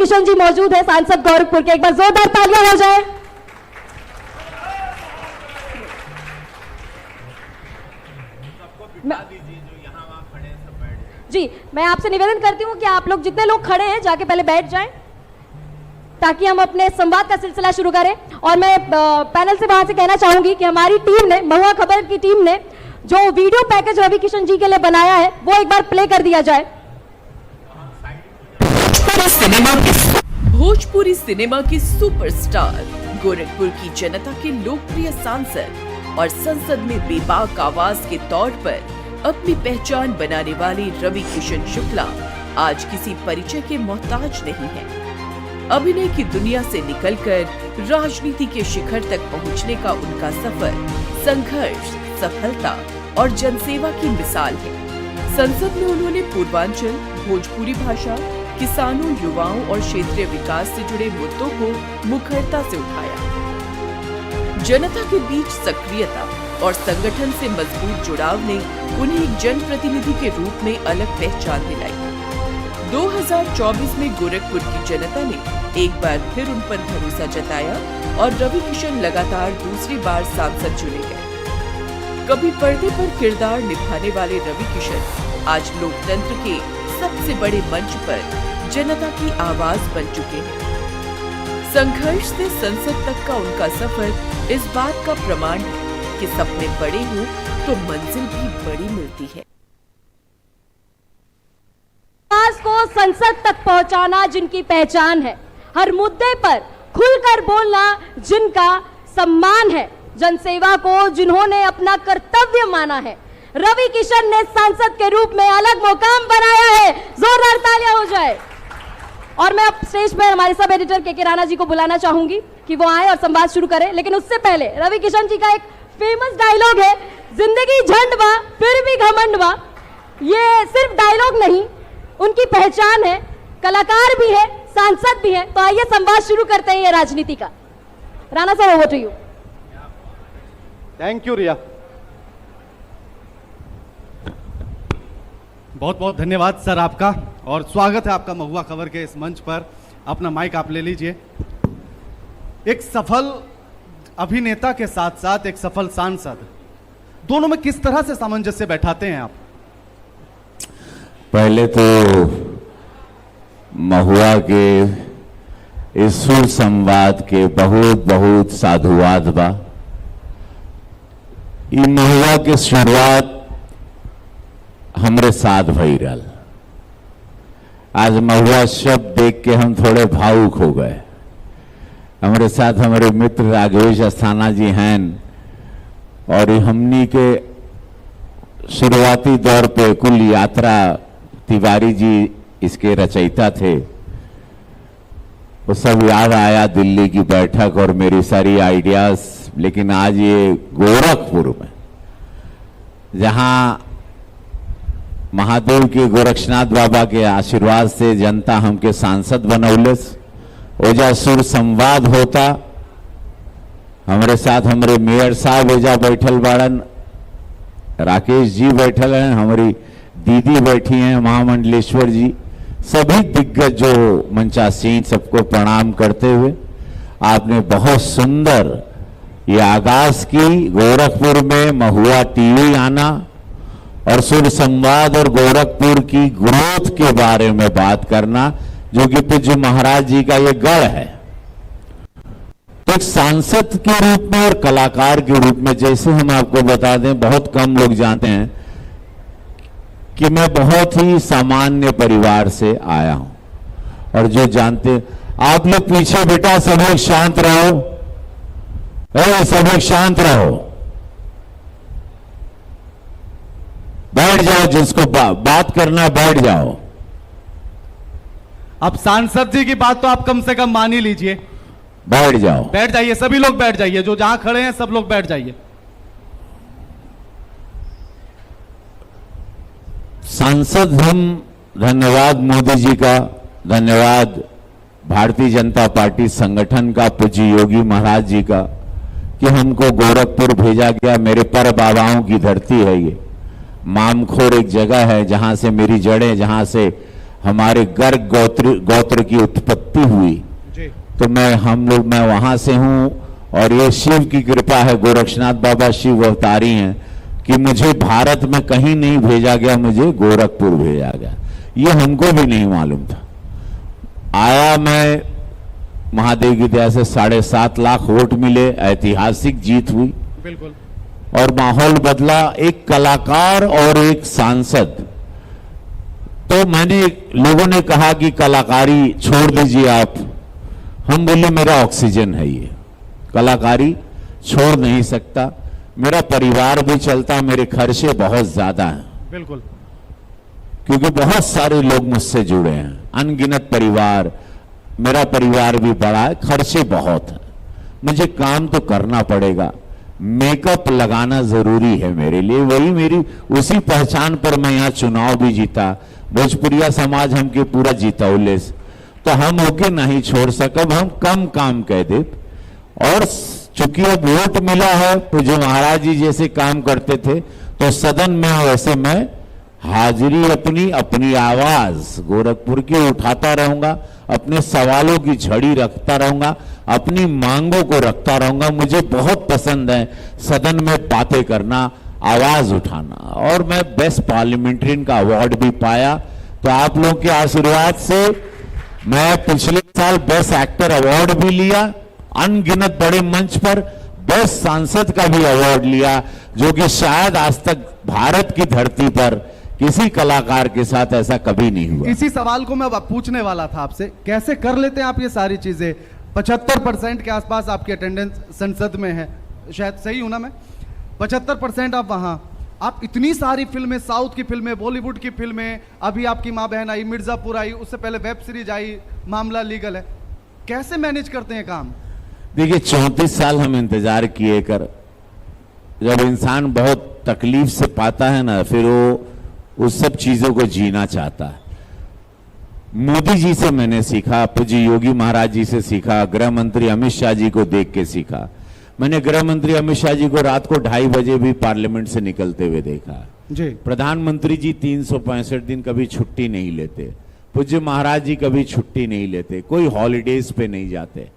किशन जी मौजूद है, सांसद गोरखपुर के। एक बार जोरदार तालियां हो जाए। जी, मैं आपसे निवेदन करती हूं कि आप लोग जितने लोग खड़े हैं जाके पहले बैठ जाएं ताकि हम अपने संवाद का सिलसिला शुरू करें। और मैं पैनल से वहां से कहना चाहूंगी कि हमारी टीम ने, महुआ खबर की टीम ने जो वीडियो पैकेज रवि किशन जी के लिए बनाया है वो एक बार प्ले कर दिया जाए। भोजपुरी सिनेमा की सुपरस्टार, गोरखपुर की जनता के लोकप्रिय सांसद और संसद में बेबाक आवाज के तौर पर अपनी पहचान बनाने वाले रवि किशन शुक्ला आज किसी परिचय के मोहताज नहीं है। अभिनय की दुनिया से निकलकर राजनीति के शिखर तक पहुंचने का उनका सफर संघर्ष, सफलता और जनसेवा की मिसाल है। संसद में उन्होंने पूर्वांचल, भोजपुरी भाषा, किसानों, युवाओं और क्षेत्रीय विकास से जुड़े मुद्दों को मुखरता से उठाया। जनता के बीच सक्रियता और संगठन से मजबूत जुड़ाव ने उन्हें एक जनप्रतिनिधि के रूप में अलग पहचान दिलाई। 2024 में गोरखपुर की जनता ने एक बार फिर उन पर भरोसा जताया और रवि किशन लगातार दूसरी बार सांसद चुने गए। कभी पर्दे पर किरदार निभाने वाले रवि किशन आज लोकतंत्र के सबसे बड़े मंच पर जनता की आवाज बन चुके हैं। संघर्ष से संसद तक का उनका सफर इस बात का प्रमाण है कि सपने बड़े हों तो मंजिल भी बड़ी मिलती है। आवाज को संसद तक पहुंचाना जिनकी पहचान है, हर मुद्दे पर खुलकर बोलना जिनका सम्मान है, जनसेवा को जिन्होंने अपना कर्तव्य माना है, रवि किशन ने सांसद के रूप में अलग मुकाम बनाया है। जोरदार तालियां हो जाए। और मैं अब स्टेज पर हमारे सब एडिटर के राणा जी को बुलाना चाहूंगी कि वो आए और संवाद शुरू करें। लेकिन उससे पहले रवि किशन जी का एक फेमस डायलॉग है, जिंदगी झंड बा फिर भी घमंड बा। ये सिर्फ डायलॉग नहीं, उनकी पहचान है, कलाकार भी है, सांसद भी है। तो आइए संवाद शुरू करते हैं ये राजनीति का। राणा साहब, over to you. Thank you Riya, बहुत बहुत धन्यवाद सर आपका, और स्वागत है आपका महुआ खबर के इस मंच पर। अपना माइक आप ले लीजिए। एक सफल अभिनेता के साथ साथ एक सफल सांसद, दोनों में किस तरह से सामंजस्य बैठाते हैं आप? पहले तो महुआ के इस सुर संवाद के बहुत बहुत साधुवाद बा। ई महुआ के शुरुआत हमरे साथ भई रहल। आज महुआ शब्द देख के हम थोड़े भावुक हो गए। हमारे साथ हमारे मित्र राघवेश अस्थाना जी हैं, और हमनी के शुरुआती दौर पे कुल यात्रा तिवारी जी इसके रचयिता थे। वो सब याद आया, दिल्ली की बैठक और मेरी सारी आइडियाज। लेकिन आज ये गोरखपुर में, जहां महादेव के गोरक्षनाथ बाबा के आशीर्वाद से जनता हमके सांसद बनौलस, ओजा सुर संवाद होता। हमारे साथ हमारे मेयर साहब ओजा बैठल बाड़न, राकेश जी बैठल हैं, हमारी दीदी बैठी हैं, महामंडलेश्वर जी, सभी दिग्गज जो मंचासीन, सबको प्रणाम करते हुए आपने बहुत सुंदर ये आगाज की। गोरखपुर में महुआ टीवी आना और सुर संवाद और गोरखपुर की ग्रोथ के बारे में बात करना, जो कि पूज्य महाराज जी का ये गढ़ है। तो एक सांसद के रूप में और कलाकार के रूप में, जैसे हम आपको बता दें, बहुत कम लोग जानते हैं कि मैं बहुत ही सामान्य परिवार से आया हूं। और जो जानते, आप लोग पीछे बेटा सब लोग शांत रहो, सब लोग शांत रहो, बैठ जाओ, जिसको बात करना बैठ जाओ। अब सांसद जी की बात तो आप कम से कम मान ही लीजिए। बैठ जाओ, बैठ जाइए, सभी लोग बैठ जाइए, जो जहां खड़े हैं सब लोग बैठ जाइए। सांसद हम, धन्यवाद मोदी जी का, धन्यवाद भारतीय जनता पार्टी संगठन का, पूज्य योगी महाराज जी का, कि हमको गोरखपुर भेजा गया। मेरे पर बाबाओं की धरती है ये। मामखोर एक जगह है जहां से मेरी जड़ें, जहां से हमारे गर्ग गोत्र की उत्पत्ति हुई, जी तो मैं वहां से हूं। और ये शिव की कृपा है, गोरक्षनाथ बाबा शिव अवतारी हैं कि मुझे भारत में कहीं नहीं भेजा गया, मुझे गोरखपुर भेजा गया। ये हमको भी नहीं मालूम था। आया मैं, महादेव की दया से 7.5 लाख वोट मिले, ऐतिहासिक जीत हुई बिल्कुल। और माहौल बदला। एक कलाकार और एक सांसद, तो लोगों ने कहा कि कलाकारी छोड़ दीजिए आप। हम बोले मेरा ऑक्सीजन है ये, कलाकारी छोड़ नहीं सकता, मेरा परिवार भी चलता, मेरे खर्चे बहुत ज्यादा हैं, बिल्कुल, क्योंकि बहुत सारे लोग मुझसे जुड़े हैं, अनगिनत परिवार, मेरा परिवार भी बड़ा है, खर्चे बहुत हैं, मुझे काम तो करना पड़ेगा, मेकअप लगाना जरूरी है मेरे लिए। वही मेरी उसी पहचान पर मैं यहाँ चुनाव भी जीता, भोजपुरिया समाज हमके पूरा जीता उल्लेस, तो हम होके नहीं छोड़ सकब, हम कम काम कह दे। और चूंकि अब वोट मिला है तो जो महाराज जी जैसे काम करते थे तो सदन में वैसे मैं हाजिरी अपनी आवाज गोरखपुर की उठाता रहूंगा, अपने सवालों की झड़ी रखता रहूंगा, अपनी मांगों को रखता रहूंगा। मुझे बहुत पसंद है सदन में बातें करना, आवाज उठाना, और मैं बेस्ट पार्लियामेंट्रियन का अवार्ड भी पाया। तो आप लोगों के आशीर्वाद से मैं पिछले साल बेस्ट एक्टर अवार्ड भी लिया, अनगिनत बड़े मंच पर बेस्ट सांसद का भी अवार्ड लिया, जो कि शायद आज तक भारत की धरती पर किसी कलाकार के साथ ऐसा कभी नहीं हुआ। इसी सवाल को मैं अब पूछने वाला था आपसे, कैसे कर लेते हैं आप ये सारी चीजें? 75% के आसपास आपकी अटेंडेंस संसद में है, शायद सही हूं ना मैं? 75% आप वहां, आप इतनी सारी फिल्में, साउथ की फिल्में, बॉलीवुड की फिल्में, अभी आपकी माँ बहन आई, मिर्जापुर आई, उससे पहले वेब सीरीज आई, मामला लीगल है, कैसे मैनेज करते हैं काम? देखिए 34 साल हम इंतजार किए कर, जब इंसान बहुत तकलीफ से पाता है ना, फिर वो उस सब चीजों को जीना चाहता है। मोदी जी से मैंने सीखा, पूज्य योगी महाराज जी से सीखा, गृह मंत्री अमित शाह जी को देख के सीखा। मैंने गृह मंत्री अमित शाह जी को रात को 2:30 बजे भी पार्लियामेंट से निकलते हुए देखा जी। प्रधानमंत्री जी 365 दिन कभी छुट्टी नहीं लेते, पूज्य महाराज जी कभी छुट्टी नहीं लेते, कोई हॉलीडेज पे नहीं जाते,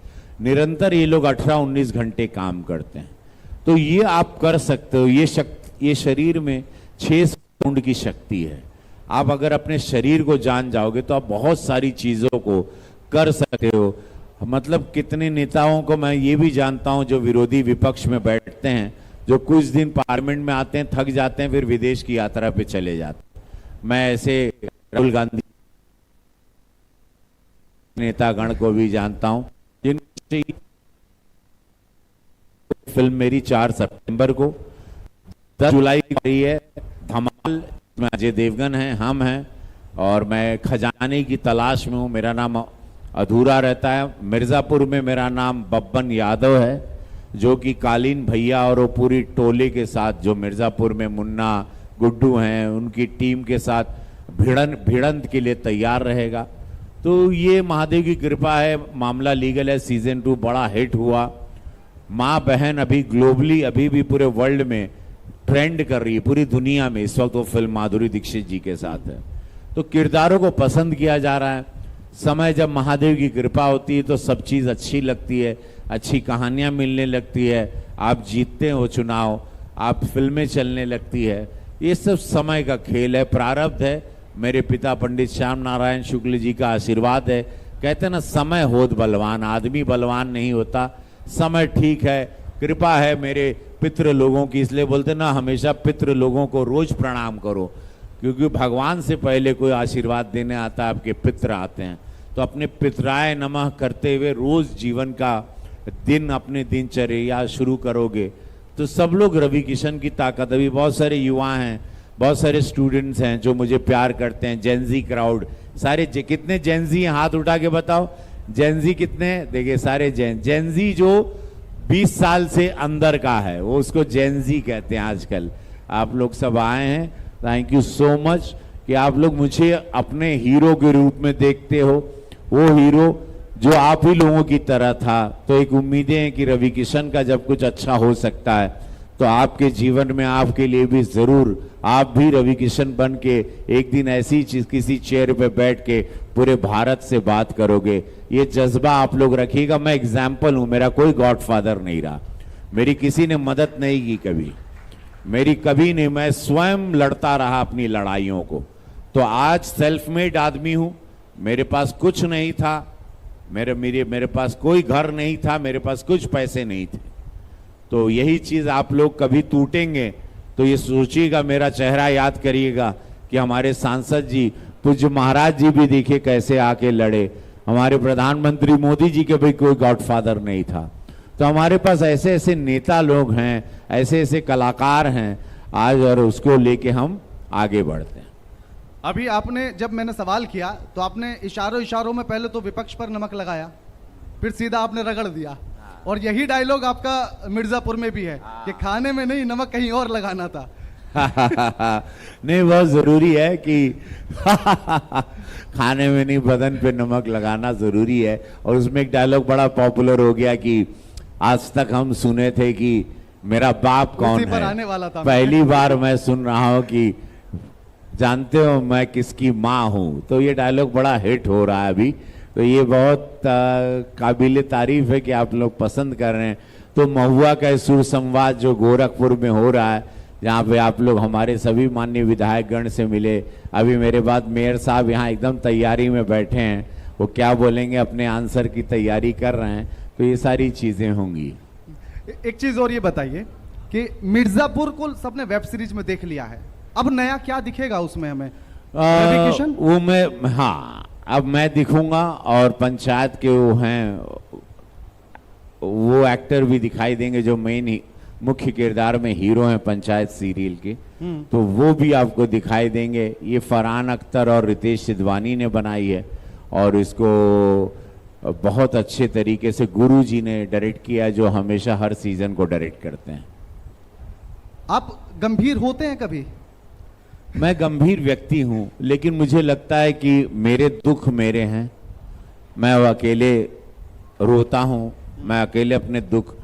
निरंतर ये लोग 18-19 घंटे काम करते हैं। तो ये आप कर सकते हो, ये शरीर में 6 पाउंड की शक्ति है। आप अगर अपने शरीर को जान जाओगे तो आप बहुत सारी चीजों को कर सकते हो। मतलब कितने नेताओं को मैं ये भी जानता हूं जो विरोधी विपक्ष में बैठते हैं, जो कुछ दिन पार्लियामेंट में आते हैं, थक जाते हैं, फिर विदेश की यात्रा पे चले जाते हैं। मैं ऐसे राहुल गांधी नेतागण को भी जानता हूं, जिनकी फिल्म मेरी 4 सितंबर को, 10 जुलाई को रही है धमाल, में अजय देवगन है, हम हैं, और मैं खजाने की तलाश में हूं, मेरा नाम अधूरा रहता है। मिर्जापुर में मेरा नाम बब्बन यादव है, जो कि कालीन भैया और वो पूरी टोले के साथ, जो मिर्जापुर में मुन्ना गुड्डू हैं, उनकी टीम के साथ भिड़ंत के लिए तैयार रहेगा। तो ये महादेव की कृपा है, मामला लीगल है सीजन 2 बड़ा हिट हुआ। माँ बहन अभी ग्लोबली, अभी भी पूरे वर्ल्ड में ट्रेंड कर रही है, पूरी दुनिया में इस वक्त वो फिल्म माधुरी दीक्षित जी के साथ है। तो किरदारों को पसंद किया जा रहा है। समय जब महादेव की कृपा होती है तो सब चीज अच्छी लगती है, अच्छी कहानियां मिलने लगती है, आप जीतते हो चुनाव, आप फिल्में चलने लगती है। ये सब समय का खेल है, प्रारब्ध है। मेरे पिता पंडित श्याम नारायण शुक्ल जी का आशीर्वाद है। कहते हैं ना, समय होत बलवान, आदमी बलवान नहीं होता, समय ठीक है, कृपा है मेरे पितृ लोगों की। इसलिए बोलते ना, हमेशा पितृ लोगों को रोज प्रणाम करो, क्योंकि भगवान से पहले कोई आशीर्वाद देने आता है, आपके पितृ आते हैं। तो अपने पितराय नमः करते हुए रोज जीवन का दिन, अपने दिनचर्या शुरू करोगे तो सब लोग रवि किशन की ताकत। अभी बहुत सारे युवा हैं, बहुत सारे स्टूडेंट्स हैं जो मुझे प्यार करते हैं, जेनजी क्राउड, सारे कितने जेनजी हैं, हाथ उठा के बताओ, जेनजी कितने? देखिए सारे जेनजी जो 20 साल से अंदर का है वो उसको जेनजी कहते हैं आजकल। आप लोग सब आए हैं, थैंक यू सो मच कि आप लोग मुझे अपने हीरो के रूप में देखते हो, वो हीरो जो आप ही लोगों की तरह था। तो एक उम्मीदें हैं कि रवि किशन का जब कुछ अच्छा हो सकता है तो आपके जीवन में आपके लिए भी जरूर आप भी रवि किशन बन के एक दिन ऐसी चीज किसी चेयर पे बैठ के पूरे भारत से बात करोगे। ये जज्बा आप लोग रखिएगा। मैं एग्जाम्पल हूं, मेरा कोई गॉडफादर नहीं रहा, मेरी किसी ने मदद नहीं की कभी, मेरी कभी नहीं, मैं स्वयं लड़ता रहा अपनी लड़ाइयों को। तो आज सेल्फ मेड आदमी हूं, मेरे पास कुछ नहीं था, मेरे पास कोई घर नहीं था, मेरे पास कुछ पैसे नहीं थे। तो यही चीज आप लोग कभी टूटेंगे तो ये सोचिएगा, मेरा चेहरा याद करिएगा कि हमारे सांसद जी पूज्य महाराज जी भी देखिए कैसे आके लड़े, हमारे प्रधानमंत्री मोदी जी के भी कोई गॉडफादर नहीं था। तो हमारे पास ऐसे ऐसे नेता लोग हैं, ऐसे ऐसे कलाकार हैं आज, और उसको लेके हम आगे बढ़ते हैं। अभी आपने जब मैंने सवाल किया तो आपने इशारों में पहले तो विपक्ष पर नमक लगाया, फिर सीधा आपने रगड़ दिया, और यही डायलॉग आपका मिर्जापुर में भी है कि खाने में नहीं नमक कहीं और लगाना था। नहीं, बहुत जरूरी है कि खाने में नहीं बदन पे नमक लगाना जरूरी है। और उसमें एक डायलॉग बड़ा पॉपुलर हो गया कि आज तक हम सुने थे कि मेरा बाप कौन है, आने वाला था। पहली बार मैं सुन रहा हूं कि जानते हो मैं किसकी माँ हूं। तो ये डायलॉग बड़ा हिट हो रहा है अभी, तो ये बहुत काबिल तारीफ है कि आप लोग पसंद कर रहे हैं। तो महुआ का सुर संवाद जो गोरखपुर में हो रहा है, जहाँ पे आप लोग हमारे सभी माननीय विधायक गण से मिले, अभी मेरे बाद मेयर साहब यहाँ एकदम तैयारी में बैठे हैं, वो क्या बोलेंगे अपने आंसर की तैयारी कर रहे हैं। तो ये सारी चीजें होंगी। एक चीज और ये बताइए कि मिर्जापुर को सबने वेब सीरीज में देख लिया है, अब नया क्या दिखेगा उसमें हमें? वो मैं, हाँ, अब मैं दिखूंगा, और पंचायत के वो हैं वो एक्टर भी दिखाई देंगे जो मेन मुख्य किरदार में हीरो हैं पंचायत सीरियल के, तो वो भी आपको दिखाई देंगे। ये फरहान अख्तर और रितेश सिद्धवानी ने बनाई है, और इसको बहुत अच्छे तरीके से गुरु जी ने डायरेक्ट किया, जो हमेशा हर सीजन को डायरेक्ट करते हैं। आप गंभीर होते हैं कभी? मैं गंभीर व्यक्ति हूं, लेकिन मुझे लगता है कि मेरे दुख मेरे हैं, मैं अकेले रोता हूं, मैं अकेले अपने दुख,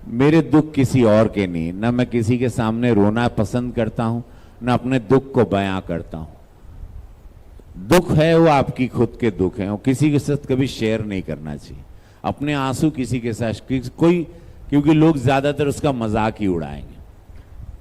मेरे दुख किसी और के नहीं, ना मैं किसी के सामने रोना पसंद करता हूं, ना अपने दुख को बयां करता हूं। दुख है वो आपकी खुद के दुख हैं, और किसी के साथ कभी शेयर नहीं करना चाहिए अपने आंसू किसी के साथ कोई, क्योंकि लोग ज्यादातर उसका मजाक ही उड़ाएंगे,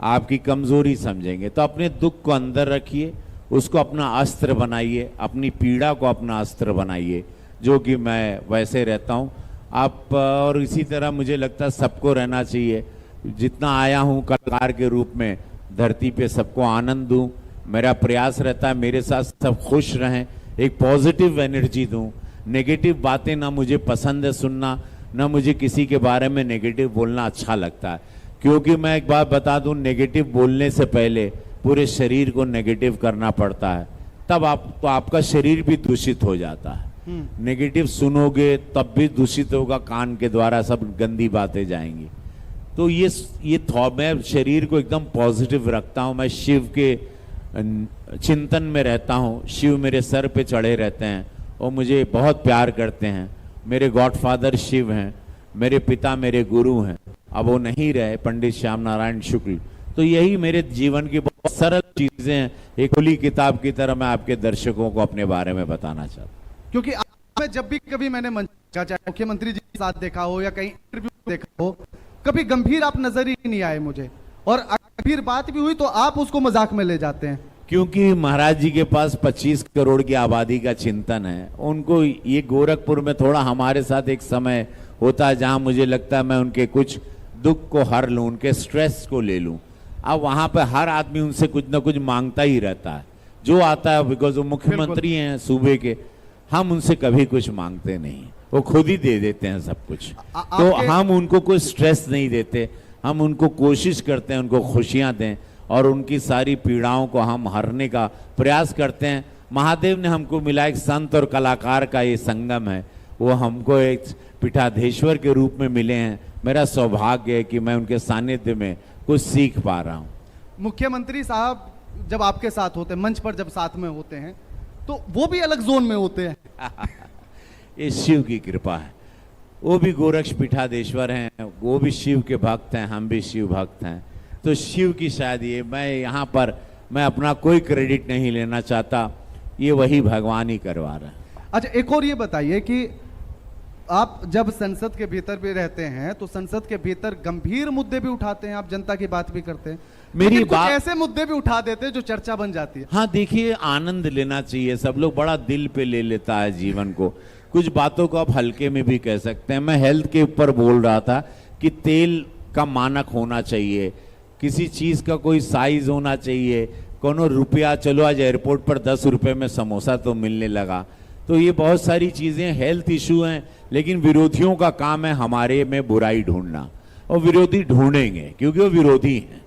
आपकी कमजोरी समझेंगे। तो अपने दुख को अंदर रखिए, उसको अपना अस्त्र बनाइए, अपनी पीड़ा को अपना अस्त्र बनाइए, जो कि मैं वैसे रहता हूं। आप और इसी तरह मुझे लगता है सबको रहना चाहिए। जितना आया हूं कलाकार के रूप में धरती पे सबको आनंद दूं, मेरा प्रयास रहता है मेरे साथ सब खुश रहें, एक पॉजिटिव एनर्जी दूं। नेगेटिव बातें ना मुझे पसंद है सुनना, ना मुझे किसी के बारे में नेगेटिव बोलना अच्छा लगता है, क्योंकि मैं एक बात बता दूं, नेगेटिव बोलने से पहले पूरे शरीर को नेगेटिव करना पड़ता है, तब आपका शरीर भी दूषित हो जाता है। नेगेटिव सुनोगे तब भी दूषित होगा, कान के द्वारा सब गंदी बातें जाएंगी। तो ये मैं शरीर को एकदम पॉजिटिव रखता हूं, मैं शिव के चिंतन में रहता हूं, शिव मेरे सर पे चढ़े रहते हैं और मुझे बहुत प्यार करते हैं। मेरे गॉडफादर शिव हैं, मेरे पिता मेरे गुरु हैं, अब वो नहीं रहे, पंडित श्याम नारायण शुक्ल। तो यही मेरे जीवन की बहुत सरल चीजें हैं, एक खुली किताब की तरह मैं आपके दर्शकों को अपने बारे में बताना चाहता हूं। क्योंकि मैं जब भी कभी मैंने चाहे मुख्यमंत्री जी के साथ देखा हो या कहीं इंटरव्यू देखा हो, कभी गंभीर आप नजर ही नहीं आए मुझे, और गंभीर बात भी हुई तो आप उसको मजाक में ले जाते हैं। क्योंकि महाराज जी के पास 25 करोड़ की आबादी का चिंतन है, उनको ये गोरखपुर में थोड़ा हमारे साथ एक समय होता है जहां मुझे लगता है मैं उनके कुछ दुख को हर लूं, उनके स्ट्रेस को ले लूं। अब वहां पे हर आदमी उनसे कुछ ना कुछ मांगता ही रहता है, जो आता है, बिकॉज वो मुख्यमंत्री हैं सूबे के, हम उनसे कभी कुछ मांगते नहीं, वो खुद ही दे देते हैं सब कुछ। तो हम उनको कोई स्ट्रेस नहीं देते, हम उनको कोशिश करते हैं उनको खुशियां दें, और उनकी सारी पीड़ाओं को हम हरने का प्रयास करते हैं। महादेव ने हमको मिला एक संत और कलाकार का ये संगम है, वो हमको एक पीठाधीश्वर के रूप में मिले हैं। मेरा सौभाग्य है कि मैं उनके सानिध्य में कुछ सीख पा रहा हूँ। मुख्यमंत्री साहब जब आपके साथ होते हैं, मंच पर जब साथ में होते हैं, तो वो भी अलग जोन में होते हैं। ये शिव की कृपा है। वो भी गोरक्ष पीठाधीश्वर हैं, वो भी शिव के भक्त हैं, हम भी शिव भक्त हैं। तो शिव की शायद ये, मैं यहाँ पर मैं अपना कोई क्रेडिट नहीं लेना चाहता, ये वही भगवान ही करवा रहे हैं। अच्छा, एक और ये बताइए कि आप जब संसद के भीतर भी रहते हैं तो संसद के भीतर गंभीर मुद्दे भी उठाते हैं, आप जनता की बात भी करते हैं, मेरी लेकिन कुछ बात ऐसे मुद्दे भी उठा देते हैं जो चर्चा बन जाती है। हाँ देखिए, आनंद लेना चाहिए, सब लोग बड़ा दिल पे ले लेता है जीवन को, कुछ बातों को आप हल्के में भी कह सकते हैं। मैं हेल्थ के ऊपर बोल रहा था कि तेल का मानक होना चाहिए, किसी चीज का कोई साइज होना चाहिए, कोनो रुपया, चलो आज एयरपोर्ट पर 10 रुपए में समोसा तो मिलने लगा। तो ये बहुत सारी चीजें हेल्थ इशू हैं, लेकिन विरोधियों का काम है हमारे में बुराई ढूंढना, और विरोधी ढूंढेंगे क्योंकि वो विरोधी हैं।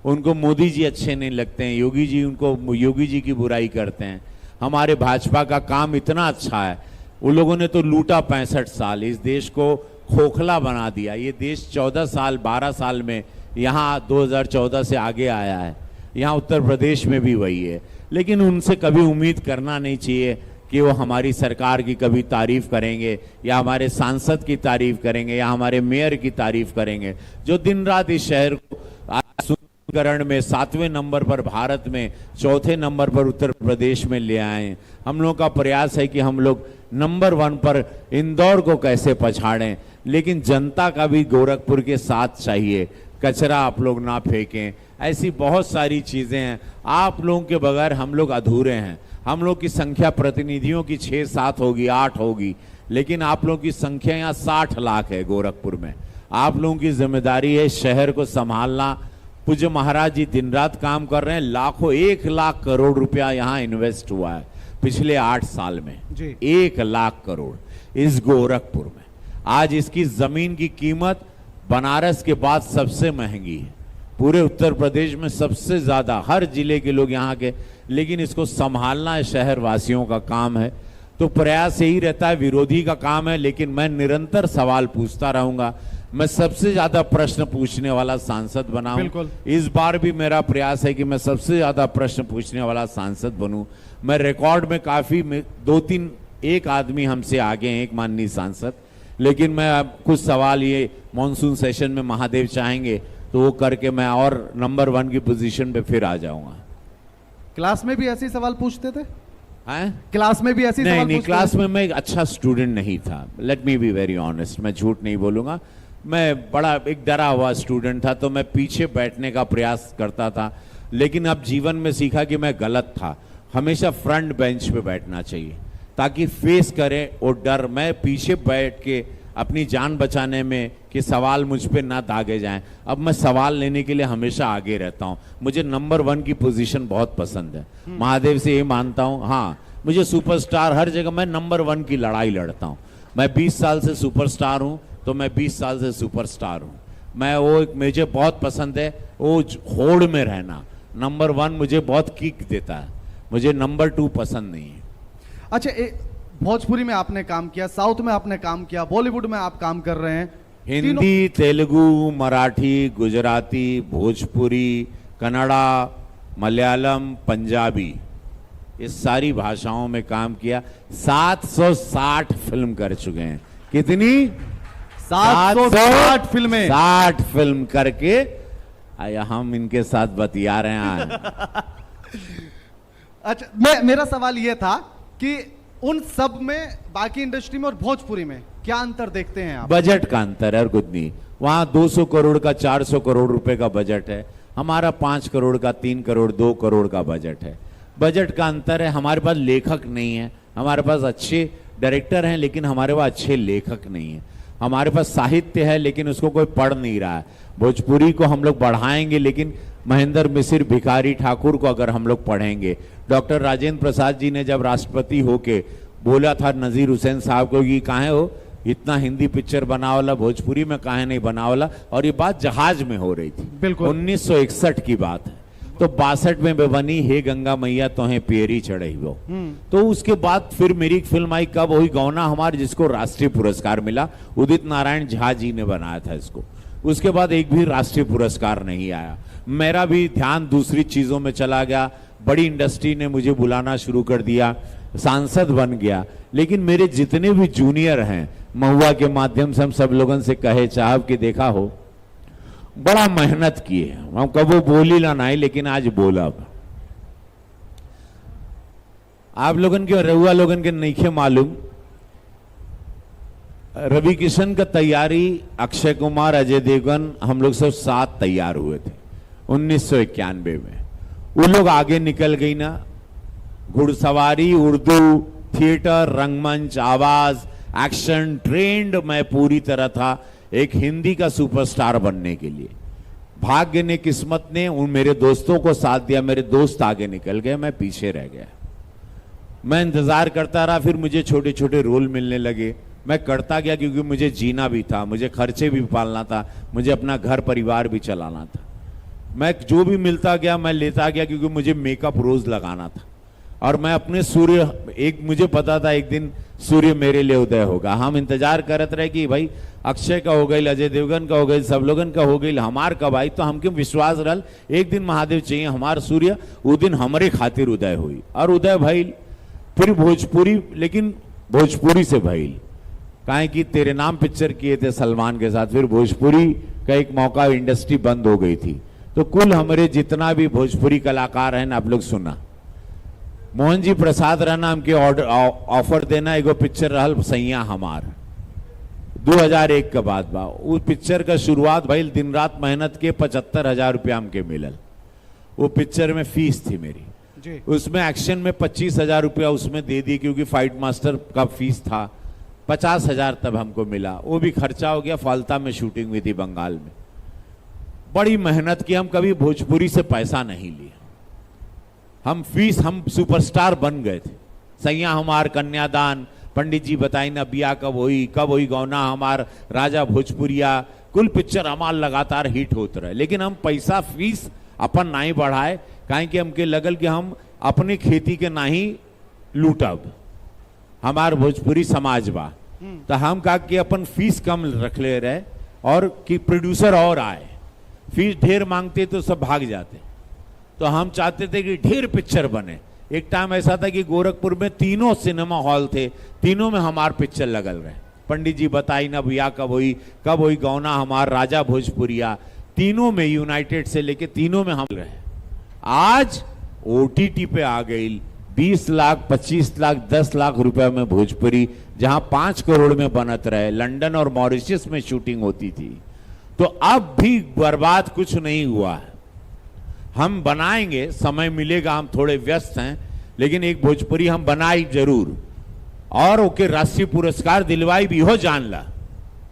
उनको मोदी जी अच्छे नहीं लगते हैं, योगी जी उनको योगी जी की बुराई करते हैं। हमारे भाजपा का काम इतना अच्छा है, उन लोगों ने तो लूटा 65 साल, इस देश को खोखला बना दिया। ये देश 14 साल 12 साल में यहाँ 2014 से आगे आया है, यहाँ उत्तर प्रदेश में भी वही है। लेकिन उनसे कभी उम्मीद करना नहीं चाहिए कि वो हमारी सरकार की कभी तारीफ करेंगे, या हमारे सांसद की तारीफ करेंगे, या हमारे मेयर की तारीफ करेंगे, जो दिन रात इस शहर को सुंदरीकरण में 7वें नंबर पर भारत में, 4थे नंबर पर उत्तर प्रदेश में ले आए। हम लोग का प्रयास है कि हम लोग नंबर 1 पर इंदौर को कैसे पछाड़ें, लेकिन जनता का भी गोरखपुर के साथ चाहिए, कचरा आप लोग ना फेंकें, ऐसी बहुत सारी चीजें हैं। आप लोगों के बगैर हम लोग अधूरे हैं। हम लोग की संख्या प्रतिनिधियों की 6-7 होगी, 8 होगी, लेकिन आप लोगों की संख्या यहाँ 60 लाख है गोरखपुर में। आप लोगों की जिम्मेदारी है शहर को संभालना। पूज्य महाराज जी दिन रात काम कर रहे हैं, लाखों 1 लाख करोड़ रुपया यहाँ इन्वेस्ट हुआ है पिछले 8 साल में जी। 1 लाख करोड़ इस गोरखपुर में। आज इसकी जमीन की कीमत बनारस के बाद सबसे महंगी है, पूरे उत्तर प्रदेश में सबसे ज्यादा, हर जिले के लोग यहाँ के, लेकिन इसको संभालना शहर वासियों का काम है। तो प्रयास यही रहता है, विरोधी का काम है, लेकिन मैं निरंतर सवाल पूछता रहूंगा। मैं सबसे ज्यादा प्रश्न पूछने वाला सांसद बनाऊं। बिल्कुल। इस बार भी मेरा प्रयास है कि मैं सबसे ज्यादा प्रश्न पूछने वाला सांसद बनूं। मैं रिकॉर्ड में काफी 2-3 एक आदमी हमसे आगे हैं, एक माननीय सांसद, लेकिन मैं अब कुछ सवाल ये मॉनसून सेशन में महादेव चाहेंगे तो वो करके मैं और नंबर 1 की पोजीशन पे फिर आ जाऊंगा। क्लास में भी ऐसे ही सवाल पूछते थे? हैं? क्लास में भी ऐसे ही सवाल नहीं, पूछते क्लास थे? में मैं एक अच्छा स्टूडेंट नहीं था, let me be very honest, मैं झूठ नहीं बोलूंगा। मैं बड़ा एक डरा हुआ स्टूडेंट था, तो मैं पीछे बैठने का प्रयास करता था, लेकिन अब जीवन में सीखा कि मैं गलत था। हमेशा फ्रंट बेंच पे बैठना चाहिए ताकि फेस करें वो डर। मैं पीछे बैठ के अपनी जान बचाने में कि सवाल मुझ पे ना दागे जाएं, अब मैं सवाल लेने के लिए हमेशा आगे रहता हूं। मुझे नंबर 1 की पोजीशन बहुत पसंद है, महादेव से ये मानता हूं। हाँ, मुझे सुपरस्टार हर जगह, मैं नंबर 1 की लड़ाई लड़ता हूं। मैं 20 साल से सुपरस्टार हूं, तो मैं 20 साल से सुपरस्टार हूं। मैं वो मुझे बहुत पसंद है वो होड़ में रहना। नंबर 1 मुझे बहुत किक देता है, मुझे नंबर 2 पसंद नहीं है। अच्छा, भोजपुरी में आपने काम किया, साउथ में आपने काम किया, बॉलीवुड में आप काम कर रहे हैं। हिंदी, तेलुगु, मराठी, गुजराती, भोजपुरी, कन्नड़ा, मलयालम, पंजाबी, इस सारी भाषाओं में काम किया। 760 फिल्म कर चुके हैं। कितनी? 760 फिल्में। 60 फिल्म करके आया हम इनके साथ बतिया रहे हैं। अच्छा, मेरा सवाल यह था कि उन सब में, बाकी इंडस्ट्री में और भोजपुरी में क्या अंतर देखते हैं आप? बजट का अंतर है और कुछ नहीं। वहां 200 करोड़ का 400 करोड़ रुपए का बजट है, हमारा 5 करोड़ का, 3 करोड़, 2 करोड़ का बजट है। बजट का अंतर है। हमारे पास लेखक नहीं है, हमारे पास अच्छे डायरेक्टर हैं लेकिन हमारे पास अच्छे लेखक नहीं है। हमारे पास साहित्य है लेकिन उसको कोई पढ़ नहीं रहा है। भोजपुरी को हम लोग बढ़ाएंगे, लेकिन महेंद्र मिसिर, भिखारी ठाकुर को अगर हम लोग पढ़ेंगे, डॉक्टर राजेंद्र प्रसाद जी ने जब राष्ट्रपति होके बोला था नजीर हुसैन साहब को कि काहे हो इतना हिंदी पिक्चर बनावला, भोजपुरी में काहे नहीं बनावला, और ये बात जहाज में हो रही थी। बिल्कुल 1961 की बात है। तो 62 में बनी हे गंगा मैया तोहें पेरी चढ़े हो। तो उसके बाद फिर मेरी एक फिल्म आई, कब हुई गौना हमार, जिसको राष्ट्रीय पुरस्कार मिला। उदित नारायण झा जी ने बनाया था इसको। उसके बाद एक भी राष्ट्रीय पुरस्कार नहीं आया। मेरा भी ध्यान दूसरी चीजों में चला गया। बड़ी इंडस्ट्री ने मुझे बुलाना शुरू कर दिया, सांसद बन गया। लेकिन मेरे जितने भी जूनियर हैं महुआ के माध्यम से हम सब लोगों से कहे चाहब कि देखा हो बड़ा मेहनत किए, हम कबो बोली ला नहीं लेकिन आज बोला। आप लोगन के रउआ लोगन के नईखे मालूम, रवि किशन का तैयारी अक्षय कुमार, अजय देवगन, हम लोग सब साथ तैयार हुए थे 1991 में। वो लोग आगे निकल गई ना, घुड़सवारी, उर्दू, थिएटर, रंगमंच, आवाज, एक्शन, ट्रेंड मैं पूरी तरह था एक हिंदी का सुपरस्टार बनने के लिए। भाग्य ने, किस्मत ने उन मेरे दोस्तों को साथ दिया, मेरे दोस्त आगे निकल गए, मैं पीछे रह गया। मैं इंतजार करता रहा, फिर मुझे छोटे छोटे रोल मिलने लगे, मैं करता गया क्योंकि मुझे जीना भी था, मुझे खर्चे भी पालना था, मुझे अपना घर परिवार भी चलाना था। मैं जो भी मिलता गया मैं लेता गया क्योंकि मुझे मेकअप रोज लगाना था। और मैं अपने सूर्य, एक मुझे पता था एक दिन सूर्य मेरे लिए उदय होगा। हम इंतजार करते रहे कि भाई अक्षय का हो गई, अजय देवगन का हो गई, सब लोगन का हो गई, हमार कब आई। तो हमके विश्वास रहल एक दिन महादेव चाहिए हमार सूर्य, वो दिन हमारे खातिर उदय हुई। और उदय भइल फिर भोजपुरी, लेकिन भोजपुरी से भइल काहे कि तेरे नाम पिक्चर किए थे सलमान के साथ, फिर भोजपुरी का एक मौका, इंडस्ट्री बंद हो गई थी। तो कुल हमारे जितना भी भोजपुरी कलाकार हैं आप लोग सुना, मोहन जी प्रसाद रहना हमके ऑफर देना, एगो पिक्चर रहल सैया हमार 2001 के बाद बा। उस पिक्चर का शुरुआत भइल, दिन रात मेहनत के 75,000 रुपया हमके मिलल। वो पिक्चर में फीस थी मेरी जी। उसमें एक्शन में 25,000 रुपया उसमें दे दी क्योंकि फाइट मास्टर का फीस था। 50,000 तब हमको मिला, वो भी खर्चा हो गया। फालता में शूटिंग हुई थी बंगाल में, बड़ी मेहनत की। हम कभी भोजपुरी से पैसा नहीं लिए, हम फीस, हम सुपरस्टार बन गए थे। सैया हमार, कन्यादान, पंडित जी बताई ना बिया कब हुई गौना हमार, राजा भोजपुरिया, कुल पिक्चर हमार लगातार हिट होते रहे। लेकिन हम पैसा फीस अपन नहीं बढ़ाए, काहे कि हमके लगल कि हम अपने खेती के नहीं लूटब, हमार भोजपुरी समाज बा। तो हम कहा कि अपन फीस कम रख ले रहे और कि प्रोड्यूसर और आए, फीस ढेर मांगते तो सब भाग जाते। तो हम चाहते थे कि ढेर पिक्चर बने। एक टाइम ऐसा था कि गोरखपुर में 3 सिनेमा हॉल थे, तीनों में हमार पिक्चर लगल रहे। पंडित जी बताई ना बिया कब हुई गौना हमार, राजा भोजपुरिया, तीनों में, यूनाइटेड से लेके तीनों में हम रहे। आज ओटीटी पे आ गई 20 लाख, 25 लाख, 10 लाख रुपए में भोजपुरी, जहां 5 करोड़ में बनत रहे। लंदन और मॉरिशस में शूटिंग होती थी। तो अब भी बर्बाद कुछ नहीं हुआ है। हम बनाएंगे, समय मिलेगा, हम थोड़े व्यस्त हैं, लेकिन एक भोजपुरी हम बनाई जरूर। और ओके राष्ट्रीय पुरस्कार दिलवाई भी हो, जान ला,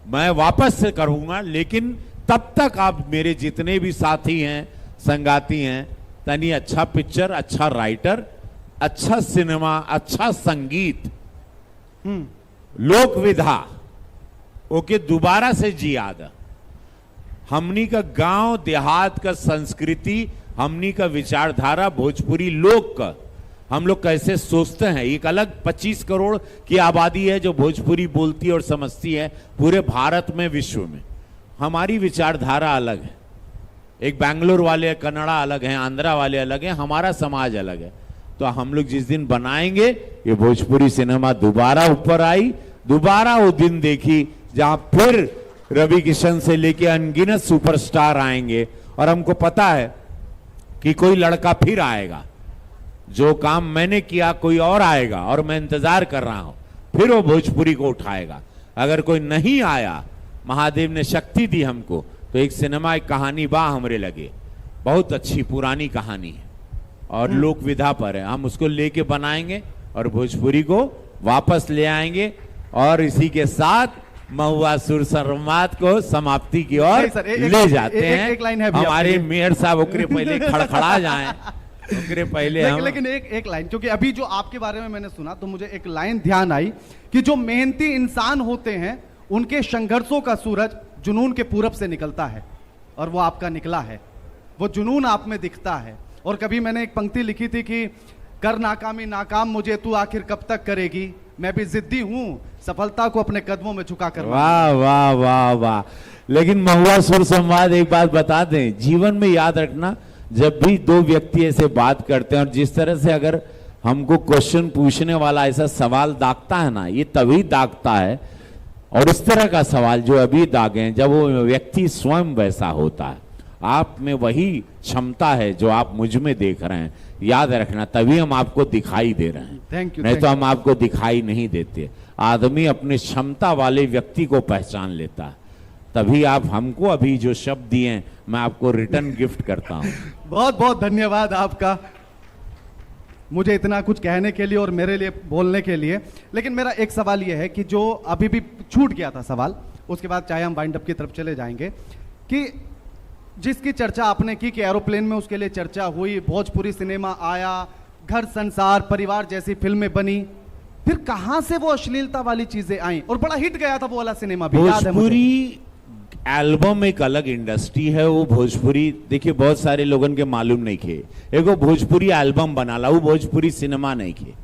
मैं वापस से करूंगा। लेकिन तब तक आप मेरे जितने भी साथी हैं, संगाती हैं, तनी अच्छा पिक्चर, अच्छा राइटर, अच्छा सिनेमा, अच्छा संगीत, लोक विधा ओके दोबारा से जियाद। हमनी का गांव देहात का संस्कृति, हमनी का विचारधारा, भोजपुरी लोक का हम लोग कैसे सोचते हैं। एक अलग 25 करोड़ की आबादी है जो भोजपुरी बोलती और समझती है पूरे भारत में, विश्व में। हमारी विचारधारा अलग है। एक बैंगलोर वाले कन्नड़ा अलग हैं, आंध्रा वाले अलग हैं, हमारा समाज अलग है। तो हम लोग जिस दिन बनाएंगे ये भोजपुरी सिनेमा दोबारा ऊपर आई, दोबारा वो दिन देखी जहां फिर रवि किशन से लेके अनगिनत सुपरस्टार आएंगे। और हमको पता है कि कोई लड़का फिर आएगा, जो काम मैंने किया कोई और आएगा, और मैं इंतजार कर रहा हूं, फिर वो भोजपुरी को उठाएगा। अगर कोई नहीं आया, महादेव ने शक्ति दी हमको, तो एक सिनेमा, एक कहानी बा हमरे लगे, बहुत अच्छी पुरानी कहानी है और लोक विधा पर है। हम उसको लेके बनाएंगे और भोजपुरी को वापस ले आएंगे। और इसी के साथ महुआ सुर संवाद को समाप्ति की ओर ले जाते हैं। एक लाइन है हमारे मेयर साहब ओकरे पहले खड़खड़ा जाएं, ओकरे पहले लेकिन एक लाइन, क्योंकि अभी जो आपके बारे में मैंने सुना तो मुझे एक लाइन ध्यान आई कि जो मेहनती इंसान होते हैं उनके संघर्षों का सूरज जुनून के पूरब से निकलता है, और वो आपका निकला है। वो जुनून आप में दिखता है। और कभी मैंने एक पंक्ति लिखी थी कि कर नाकामी नाकाम मुझे, तू आखिर कब तक करेगी, मैं भी जिद्दी हूं, सफलता को अपने कदमों में झुका कर। वाह वाह वाह वाह। लेकिन महुआ सुर संवाद एक बात बता दें, जीवन में याद रखना, जब भी दो व्यक्ति ऐसे बात करते हैं और जिस तरह से अगर हमको क्वेश्चन पूछने वाला ऐसा सवाल दागता है ना, ये तभी दागता है और इस तरह का सवाल जो अभी दागे हैं, जब वो व्यक्ति स्वयं वैसा होता है, आप में वही क्षमता है जो आप मुझ में देख रहे हैं, याद रखना, तभी हम आपको दिखाई दे रहे हैं। Thank you. नहीं तो हम आपको दिखाई नहीं देते। आदमी अपनी क्षमता वाले व्यक्ति को पहचान लेता है, तभी आप हमको अभी जो शब्द दिए हैं, मैं आपको रिटर्न गिफ्ट करता हूं। बहुत बहुत धन्यवाद आपका, मुझे इतना कुछ कहने के लिए और मेरे लिए बोलने के लिए। लेकिन मेरा एक सवाल यह है कि जो अभी भी छूट गया था सवाल, उसके बाद चाहे हम वाइंड अप की तरफ चले जाएंगे, कि जिसकी चर्चा आपने की कि एरोप्लेन में उसके लिए चर्चा हुई, भोजपुरी सिनेमा आया, घर संसार परिवार जैसी फिल्में बनी, फिर कहां से वो अश्लीलता वाली चीजें आई और बड़ा हिट गया था वो वाला सिनेमा भी, याद है मुझे। भोजपुरी एल्बम एक अलग इंडस्ट्री है। वो भोजपुरी देखिए बहुत सारे लोगन के मालूम नहीं खे, एगो भोजपुरी एल्बम बनाला, वो भोजपुरी सिनेमा नहीं खे।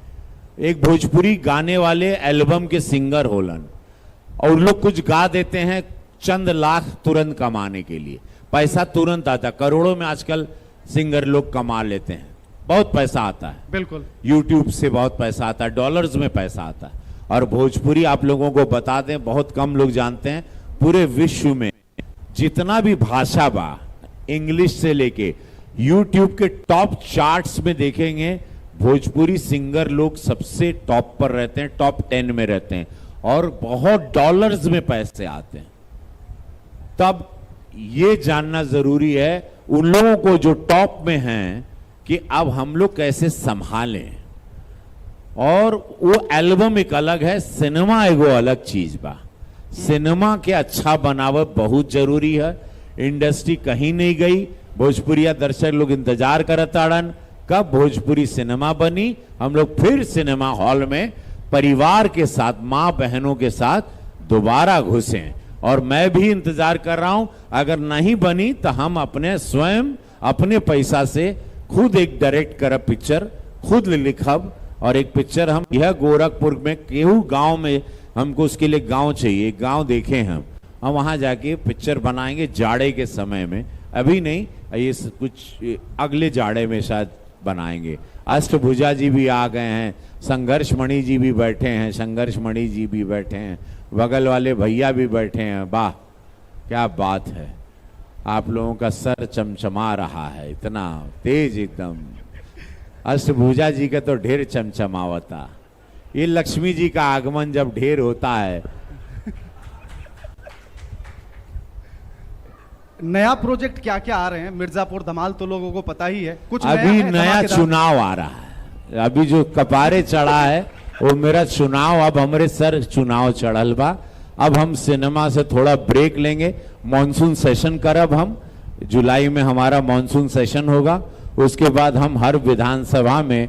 एक भोजपुरी गाने वाले एल्बम के सिंगर होलन और लोग कुछ गा देते हैं चंद लाख तुरंत कमाने के लिए, पैसा तुरंत आता, करोड़ों में आजकल सिंगर लोग कमा लेते हैं, बहुत पैसा आता है। बिल्कुल, यूट्यूब से बहुत पैसा आता है, डॉलर्स में पैसा आता है। और भोजपुरी आप लोगों को बता दें, बहुत कम लोग जानते हैं, पूरे विश्व में जितना भी भाषा बा, इंग्लिश से लेके यूट्यूब के टॉप चार्ट्स में देखेंगे, भोजपुरी सिंगर लोग सबसे टॉप पर रहते हैं, टॉप 10 में रहते हैं और बहुत डॉलर्स में पैसे आते हैं। तब ये जानना जरूरी है उन लोगों को जो टॉप में हैं कि अब हम लोग कैसे संभालें। और वो एल्बम एक अलग है, सिनेमा एगो अलग चीज बा। सिनेमा के अच्छा बनावट बहुत जरूरी है। इंडस्ट्री कहीं नहीं गई, भोजपुरिया दर्शक लोग इंतजार करत आड़न कब भोजपुरी सिनेमा बनी, हम लोग फिर सिनेमा हॉल में परिवार के साथ, मां बहनों के साथ दोबारा घुसें। और मैं भी इंतजार कर रहा हूं, अगर नहीं बनी तो हम अपने स्वयं अपने पैसा से खुद एक डायरेक्ट करब पिक्चर, खुद लिखब और एक पिक्चर हम यह गोरखपुर में केहू गांव में, हमको उसके लिए गांव चाहिए, गांव देखे हम वहां जाके पिक्चर बनाएंगे जाड़े के समय में, अभी नहीं, ये कुछ अगले जाड़े में शायद बनाएंगे। अष्टभुजा जी भी आ गए हैं, संघर्ष मणि जी भी बैठे हैं, संघर्ष मणि जी भी बैठे हैं, बगल वाले भैया भी बैठे हैं। वाह क्या बात है, आप लोगों का सर चमचमा रहा है, इतना तेज एकदम। अष्टभुजा जी का तो ढेर चमचमावता, ये लक्ष्मी जी का आगमन जब ढेर होता है। नया प्रोजेक्ट क्या क्या आ रहे हैं? मिर्जापुर धमाल तो लोगों को पता ही है, कुछ अभी है, नया चुनाव आ रहा है, अभी जो कपारे चढ़ा है वो मेरा चुनाव, अब हमारे सर चुनाव चढ़ल बा। अब हम सिनेमा से थोड़ा ब्रेक लेंगे, मॉनसून सेशन करब हम, जुलाई में हमारा मॉनसून सेशन होगा, उसके बाद हम हर विधानसभा में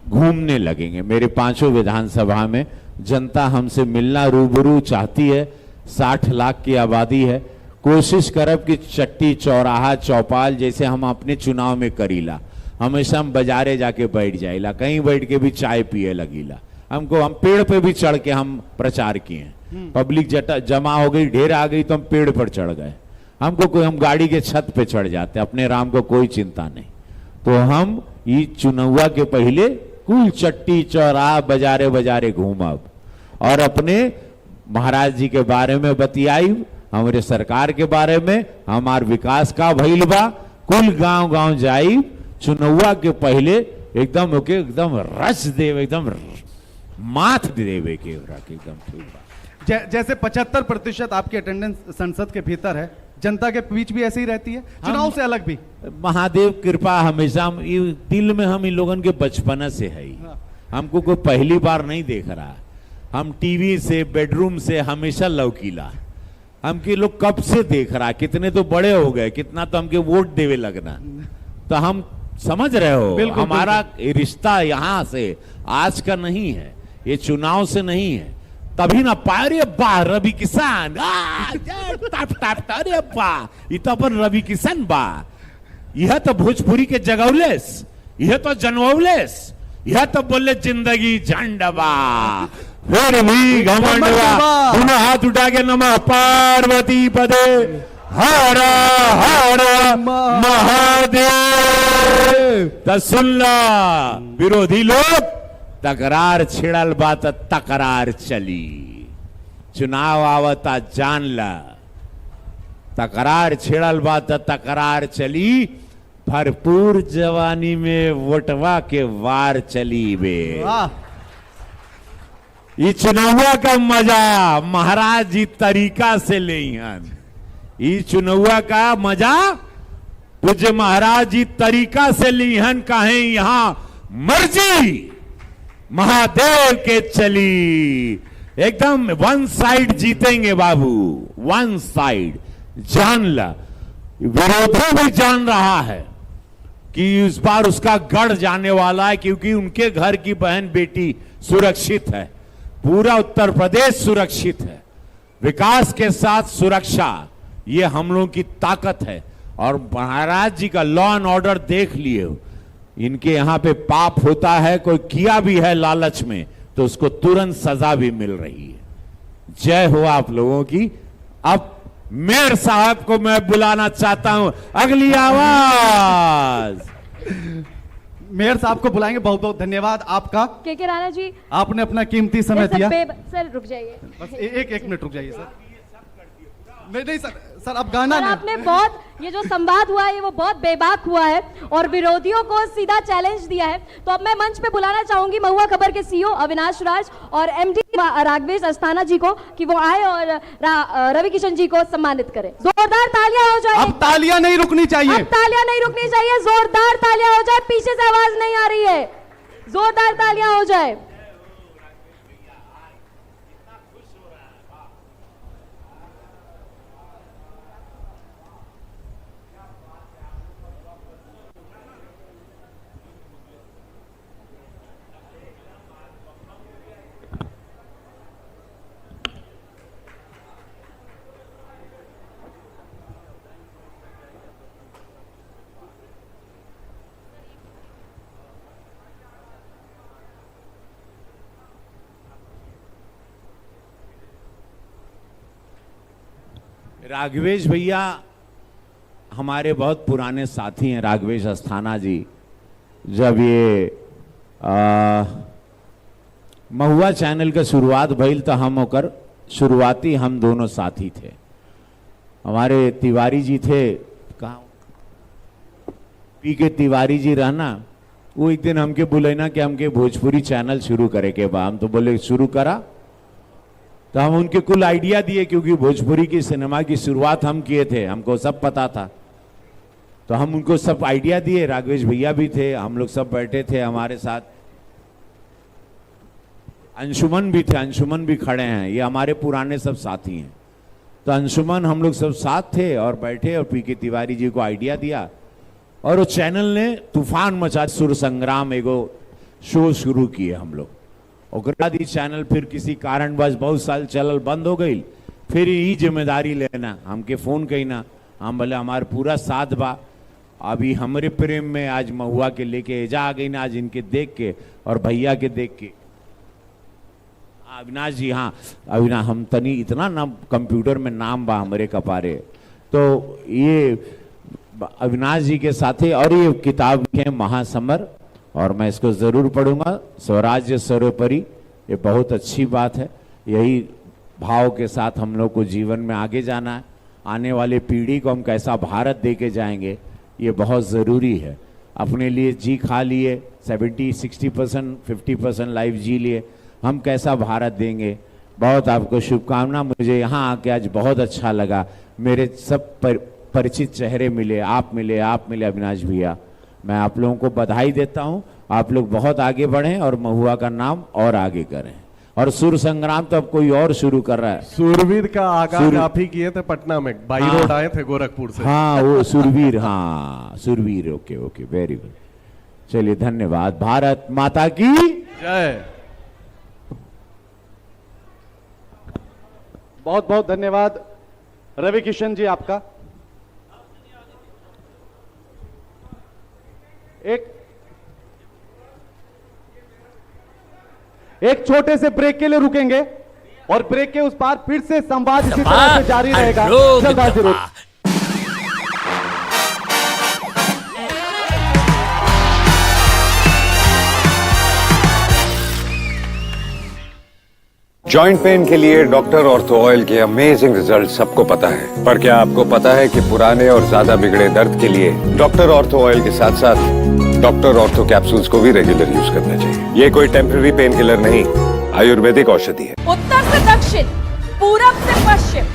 घूमने लगेंगे। मेरे 5 विधानसभा में जनता हमसे मिलना रूबरू चाहती है, 60 लाख की आबादी है। कोशिश करब कि चट्टी चौराहा चौपाल जैसे हम अपने चुनाव में करीला, हमेशा हम बाजारे जाके बैठ जाइला, कहीं बैठ के भी चाय पिए लगीला। हम पेड़ पे भी चढ़ के हम प्रचार किए, पब्लिक जमा हो गई, ढेर आ गई तो हम पेड़ पर चढ़ गए, हम गाड़ी के छत पे चढ़ जाते, अपने राम को कोई चिंता नहीं। तो हम ये चुनाव के पहले कुल चट्टी चौराहा बाजारे बाजारे घूमब और अपने महाराज जी के बारे में बतियाई, हमारे सरकार के बारे में, हमार विकास का भइल बा, कुल गांव गांव जाई, चुनाव के पहले एकदम ओके, एकदम रस देव, एकदम माथ देवे के एकदम ठीक बा। जैसे 75% आपकी अटेंडेंस संसद के भीतर है, जनता के बीच भी ऐसे ही रहती है, चुनाव से अलग भी। महादेव कृपा हमेशा दिल में हम इन लोगन के बचपना से है, हमको कोई पहली बार नहीं देख रहा, हम टीवी से बेडरूम से हमेशा लौकीला, हमके लोग कब से देख रहा, कितने तो बड़े हो गए, कितना तो हमके वोट देवे लगना, तो हम समझ रहे हो बिल्कुल, हमारा बिल्कुल। रिश्ता यहाँ से आज का नहीं है, ये चुनाव से नहीं है। तभी ना पारे बा रवि किसान, अरे बा ये तो अपन रवि किसान बा, यह तो भोजपुरी के जगौलेस, यह तो जनवलेस, यह तो बोले जिंदगी झंडबा, फिर भी घमंडवा, दोनों हाथ उठा के नमः पार्वती पदे हर हर महादेव। तो सुन ला विरोधी लोग, तकरार छिड़ल बात तकरार चली, चुनाव आवता जान ला, तकरार छिड़ल बा त तकरार चली, भरपूर जवानी में वोटवा के वार चली बे। वाह, ये चुनावा का मजा महाराज जी तरीका से ले, ये चुनावा का मजा पूज्य महाराज जी तरीका से लीहन, कहे यहां मर्जी महादेव के चली, एकदम वन साइड जीतेंगे बाबू, वन साइड। जान ला, विरोधी भी जान रहा है कि इस बार उसका गढ़ जाने वाला है, क्योंकि उनके घर की बहन बेटी सुरक्षित है, पूरा उत्तर प्रदेश सुरक्षित है। विकास के साथ सुरक्षा, ये हम लोगों की ताकत है। और महाराज जी का लॉ एंड ऑर्डर देख लिए, इनके यहां पे पाप होता है, कोई किया भी है लालच में तो उसको तुरंत सजा भी मिल रही है। जय हो आप लोगों की। अब मेयर साहब को मैं बुलाना चाहता हूं, अगली आवाज। मेयर साहब को बुलाएंगे। बहुत बहुत धन्यवाद आपका, के राणा जी, आपने अपना कीमती समय दिया। सर रुक जाइए, बस एक मिनट रुक जाइए सर। नहीं सर अब गाना और आपने बहुत, ये जो संवाद हुआ है वो बहुत बेबाक हुआ है और विरोधियों को सीधा चैलेंज दिया है। तो अब मैं मंच पे बुलाना चाहूंगी महुआ खबर के सीईओ अविनाश राज और एमडी राघवेश अस्थाना जी को कि वो आए और रवि किशन जी को सम्मानित करें। जोरदार तालियां हो जाए। अब तालियां नहीं रुकनी चाहिए, अब तालियां नहीं रुकनी चाहिए, जोरदार तालियां हो जाए। पीछे से आवाज नहीं आ रही है, जोरदार तालियां हो जाए। राघवेश भैया हमारे बहुत पुराने साथी हैं, राघवेश अस्थाना जी। जब ये महुआ चैनल का शुरुआत भइल तो हम होकर शुरुआती हम दोनों साथी थे। हमारे तिवारी जी थे, कहाँ पी के तिवारी जी रहना, वो एक दिन हमके बोले ना कि हमके भोजपुरी चैनल शुरू करे के बा। हम तो बोले शुरू करा, तो हम उनके कुल आइडिया दिए, क्योंकि भोजपुरी की सिनेमा की शुरुआत हम किए थे, हमको सब पता था। तो हम उनको सब आइडिया दिए, राघवेश भैया भी थे, हम लोग सब बैठे थे हमारे साथ। अंशुमन भी थे, अंशुमन भी खड़े हैं, ये हमारे पुराने सब साथी हैं। तो अंशुमन हम लोग सब साथ थे और बैठे और पी के तिवारी जी को आइडिया दिया और वो चैनल ने तूफान मचा, सुर संग्राम एगो शो शुरू किए हम लोग। और चैनल फिर किसी कारणवश बहुत साल चलल बंद हो गई। फिर यही जिम्मेदारी लेना, हमके फोन कहीना, हम बोले हमारे पूरा साथ बा। अभी हमारे प्रेम में आज महुआ के लेके एजा आ गई ना, आज इनके देख के और भैया के देख के। अविनाश जी, हाँ अविनाश, हम तनी इतना ना कंप्यूटर में नाम बा हमारे कपारे, तो ये अविनाश जी के साथ। और ये किताब लिखे महासमर, और मैं इसको जरूर पढ़ूंगा, स्वराज्य सर्वोपरि। ये बहुत अच्छी बात है, यही भाव के साथ हम लोग को जीवन में आगे जाना है। आने वाले पीढ़ी को हम कैसा भारत दे के जाएंगे, ये बहुत ज़रूरी है। अपने लिए जी खा लिए, 70-60%, 50% लाइफ जी लिए, हम कैसा भारत देंगे। बहुत आपको शुभकामना। मुझे यहाँ आके आज बहुत अच्छा लगा, मेरे सब परिचित चेहरे मिले, आप मिले अविनाश भैया। मैं आप लोगों को बधाई देता हूं। आप लोग बहुत आगे बढ़ें और महुआ का नाम और आगे करें। और सुर संग्राम तो अब कोई और शुरू कर रहा है। सूरवीर का आगाज आप ही किए थे पटना में, बाई रोड आए थे गोरखपुर से। हाँ वो सूरवीर, हाँ सूरवीर, ओके ओके, वेरी गुड। चलिए धन्यवाद। भारत माता की जय। बहुत बहुत धन्यवाद रवि किशन जी आपका। एक छोटे से ब्रेक के लिए रुकेंगे और ब्रेक के उस पार फिर से संवाद इसी तरह से जारी रहेगा। जल्द जरूर। जॉइंट पेन के लिए डॉक्टर ऑर्थो ऑयल के अमेजिंग रिजल्ट सबको पता है, पर क्या आपको पता है कि पुराने और ज्यादा बिगड़े दर्द के लिए डॉक्टर ऑर्थो ऑयल के साथ साथ डॉक्टर ऑर्थो कैप्सूल्स को भी रेगुलर यूज करना चाहिए। ये कोई टेम्पररी पेन किलर नहीं, आयुर्वेदिक औषधि है। उत्तर से दक्षिण, पूरब से पश्चिम,